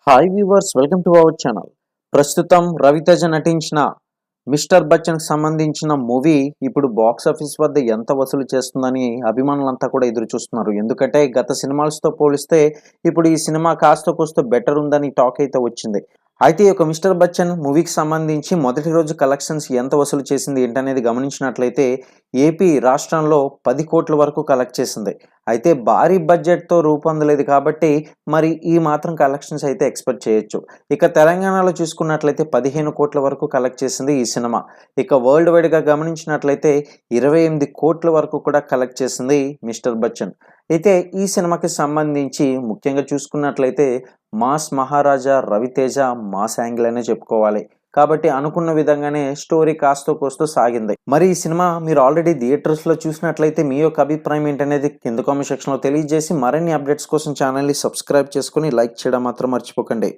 Hi viewers, welcome to our channel. ప్రస్తుతం రవితేజ నటించిన mister బచ్చన్కి సంబంధించిన మూవీ ఇప్పుడు బాక్స్ ఆఫీస్ వద్ద ఎంత వసూలు చేస్తుందని అభిమానులంతా కూడా ఎదురు చూస్తున్నారు. ఎందుకంటే గత సినిమాలతో పోలిస్తే ఇప్పుడు ఈ సినిమా కాస్త కూస్త బెటర్ ఉందని టాక్ అయితే వచ్చింది. అయితే ఈ యొక్క మిస్టర్ బచ్చన్ మూవీకి సంబంధించి మొదటి రోజు కలెక్షన్స్ ఎంత వసూలు చేసింది ఏంటనేది గమనించినట్లయితే ఏపీ రాష్ట్రంలో 10 కోట్ల వరకు కలెక్ట్ చేసింది. అయితే భారీ బడ్జెట్తో రూపొందలేదు కాబట్టి మరి ఈ మాత్రం కలెక్షన్స్ అయితే ఎక్స్పెక్ట్ చేయొచ్చు. ఇక తెలంగాణలో చూసుకున్నట్లయితే 15 కోట్ల వరకు కలెక్ట్ చేసింది ఈ సినిమా. ఇక వరల్డ్ వైడ్గా గమనించినట్లయితే 28 కోట్ల వరకు కూడా కలెక్ట్ చేసింది మిస్టర్ బచ్చన్. అయితే ఈ సినిమాకి సంబంధించి ముఖ్యంగా చూసుకున్నట్లయితే మాస్ మహారాజా రవితేజ మాస్ యాంగిల్ అనే చెప్పుకోవాలి. కాబట్టి అనుకున్న విధంగానే స్టోరీ కాస్తో కోస్తో సాగింది. మరి ఈ సినిమా మీరు ఆల్రెడీ థియేటర్స్లో చూసినట్లయితే మీ యొక్క అభిప్రాయం ఏంటనేది కింద కామెంట్ సెక్షన్లో తెలియజేసి మరిన్ని అప్డేట్స్ కోసం ఛానల్ని సబ్స్క్రైబ్ చేసుకుని లైక్ చేయడం మాత్రం మర్చిపోకండి.